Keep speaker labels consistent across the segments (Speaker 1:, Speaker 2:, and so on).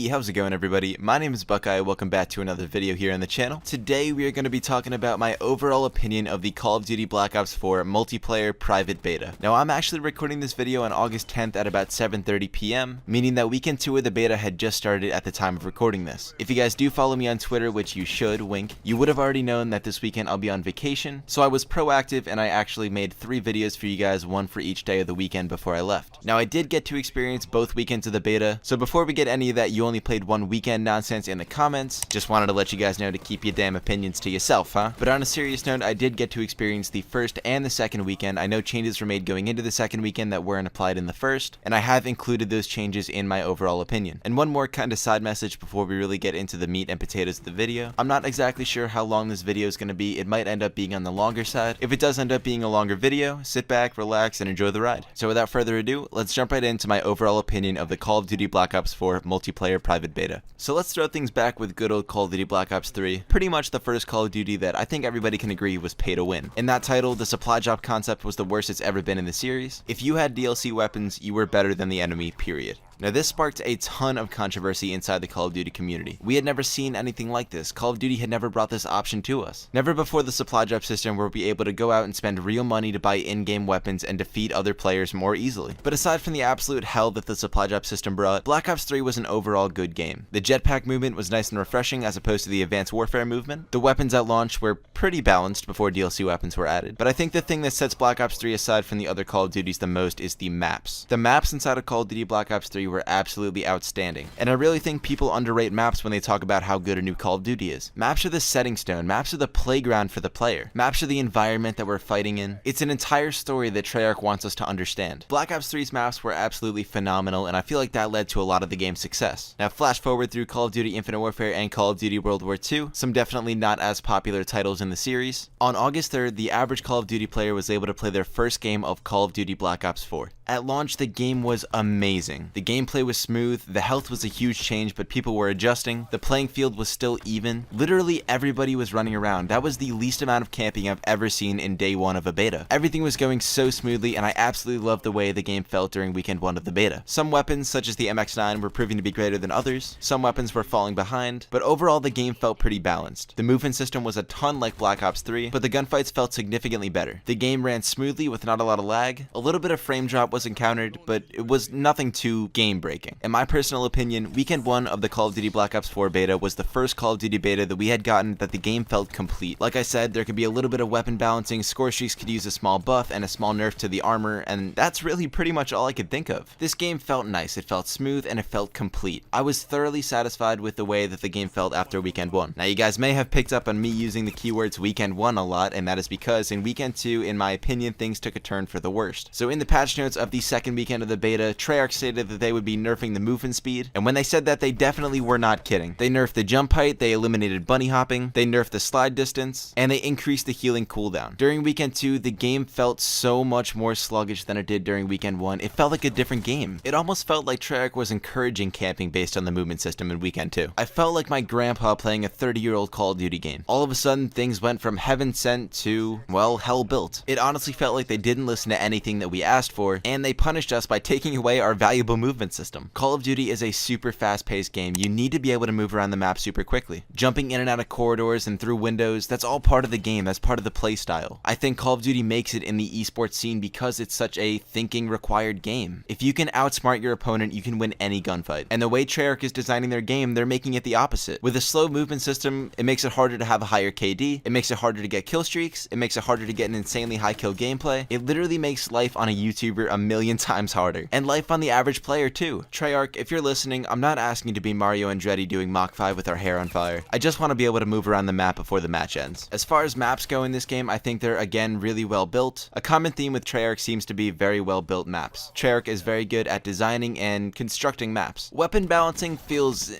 Speaker 1: Hey, how's it going everybody? My name is Buckeye, welcome back to another video here on the channel. Today we are going to be talking about my overall opinion of the Call of Duty Black Ops 4 multiplayer private beta. Now I'm actually recording this video on August 10th at about 7:30 p.m, meaning that weekend 2 of the beta had just started at the time of recording this. If you guys do follow me on Twitter, which you should, wink, you would have already known that this weekend I'll be on vacation, so I was proactive and I actually made 3 videos for you guys, one for each day of the weekend before I left. Now I did get to experience both weekends of the beta, so before we get any of that you only played one weekend nonsense in the comments, just wanted to let you guys know to keep your damn opinions to yourself, huh? But on a serious note, I did get to experience the first and the second weekend. I know changes were made going into the second weekend that weren't applied in the first, and I have included those changes in my overall opinion. And one more kind of side message before we really get into the meat and potatoes of the video. I'm not exactly sure how long this video is going to be. It might end up being on the longer side. If it does end up being a longer video, sit back, relax, and enjoy the ride. So without further ado, let's jump right into my overall opinion of the Call of Duty Black Ops 4 multiplayer private beta. So let's throw things back with good old Call of Duty Black Ops 3, pretty much the first Call of Duty that I think everybody can agree was pay to win. In that title, the supply drop concept was the worst it's ever been in the series. If you had DLC weapons, you were better than the enemy, period. Now this sparked a ton of controversy inside the Call of Duty community. We had never seen anything like this. Call of Duty had never brought this option to us. Never before the supply drop system were we able to go out and spend real money to buy in-game weapons and defeat other players more easily. But aside from the absolute hell that the supply drop system brought, Black Ops 3 was an overall good game. The jetpack movement was nice and refreshing as opposed to the advanced warfare movement. The weapons at launch were pretty balanced before DLC weapons were added. But I think the thing that sets Black Ops 3 aside from the other Call of Duties the most is the maps. The maps inside of Call of Duty Black Ops 3 were absolutely outstanding, and I really think people underrate maps when they talk about how good a new Call of Duty is. Maps are the setting stone, maps are the playground for the player, maps are the environment that we're fighting in. It's an entire story that Treyarch wants us to understand. Black Ops 3's maps were absolutely phenomenal, and I feel like that led to a lot of the game's success. Now flash forward through Call of Duty Infinite Warfare and Call of Duty World War II, some definitely not as popular titles in the series. On August 3rd, the average Call of Duty player was able to play their first game of Call of Duty Black Ops 4. At launch, the game was amazing. The gameplay was smooth, the health was a huge change, but people were adjusting, the playing field was still even. Literally everybody was running around. That was the least amount of camping I've ever seen in day 1 of a beta. Everything was going so smoothly, and I absolutely loved the way the game felt during weekend 1 of the beta. Some weapons, such as the MX-9, were proving to be greater than others, some weapons were falling behind, but overall the game felt pretty balanced. The movement system was a ton like Black Ops 3, but the gunfights felt significantly better. The game ran smoothly with not a lot of lag, a little bit of frame drop was encountered, but it was nothing too game-breaking. In my personal opinion, weekend 1 of the Call of Duty Black Ops 4 beta was the first Call of Duty beta that we had gotten that the game felt complete. Like I said, there could be a little bit of weapon balancing, score streaks could use a small buff and a small nerf to the armor, and that's really pretty much all I could think of. This game felt nice, it felt smooth, and it felt complete. I was thoroughly satisfied with the way that the game felt after weekend 1. Now you guys may have picked up on me using the keywords weekend 1 a lot, and that is because in weekend 2, in my opinion, things took a turn for the worst. So in the patch notes of the second weekend of the beta, Treyarch stated that they would be nerfing the movement speed, and when they said that, they definitely were not kidding. They nerfed the jump height, they eliminated bunny hopping, they nerfed the slide distance, and they increased the healing cooldown. During weekend 2, the game felt so much more sluggish than it did during weekend 1. It felt like a different game. It almost felt like Treyarch was encouraging camping based on the movement system in weekend 2. I felt like my grandpa playing a 30-year-old Call of Duty game. All of a sudden, things went from heaven sent to, well, hell built. It honestly felt like they didn't listen to anything that we asked for, and they punished us by taking away our valuable movement system. Call of Duty is a super fast-paced game. You need to be able to move around the map super quickly. Jumping in and out of corridors and through windows, that's all part of the game, that's part of the play style. I think Call of Duty makes it in the esports scene because it's such a thinking required game. If you can outsmart your opponent, you can win any gunfight. And the way Treyarch is designing their game, they're making it the opposite. With a slow movement system, it makes it harder to have a higher KD, it makes it harder to get kill streaks, it makes it harder to get an insanely high kill gameplay. It literally makes life on a YouTuber a million times harder. And life on the average player too. Treyarch, if you're listening, I'm not asking you to be Mario Andretti doing Mach 5 with our hair on fire. I just want to be able to move around the map before the match ends. As far as maps go in this game, I think they're again really well built. A common theme with Treyarch seems to be very well built maps. Treyarch is very good at designing and constructing maps. Weapon balancing feels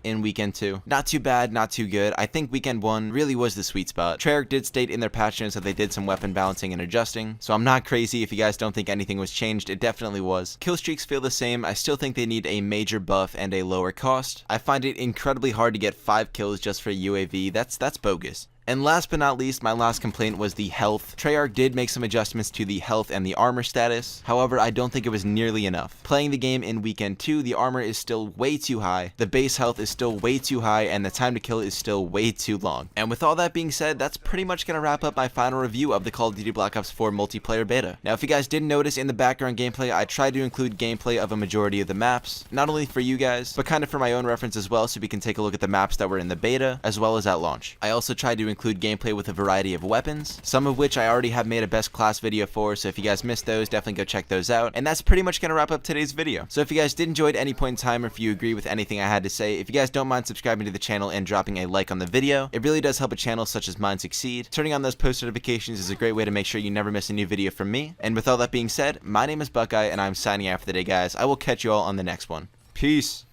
Speaker 1: in weekend 2. Not too bad, not too good. I think weekend 1 really was the sweet spot. Treyarch did state in their patch notes that they did some weapon balancing and adjusting, so I'm not crazy if you guys don't think anything was changed. It definitely was. Kill streaks feel the same. I still think they need a major buff and a lower cost. I find it incredibly hard to get 5 kills just for UAV. That's bogus. And last but not least, my last complaint was the health. Treyarch did make some adjustments to the health and the armor status. However, I don't think it was nearly enough. Playing the game in weekend 2, the armor is still way too high, the base health is still way too high, and the time to kill is still way too long. And with all that being said, that's pretty much going to wrap up my final review of the Call of Duty Black Ops 4 multiplayer beta. Now, if you guys didn't notice in the background gameplay, I tried to include gameplay of a majority of the maps, not only for you guys, but kind of for my own reference as well, so we can take a look at the maps that were in the beta, as well as at launch. I also tried to include gameplay with a variety of weapons, some of which I already have made a best class video for, so if you guys missed those, definitely go check those out. And that's pretty much going to wrap up today's video. So if you guys did enjoy at any point in time, or if you agree with anything I had to say, if you guys don't mind subscribing to the channel and dropping a like on the video, it really does help a channel such as mine succeed. Turning on those post notifications is a great way to make sure you never miss a new video from me. And with all that being said, my name is Buckeye, and I'm signing out for the day, guys. I will catch you all on the next one. Peace.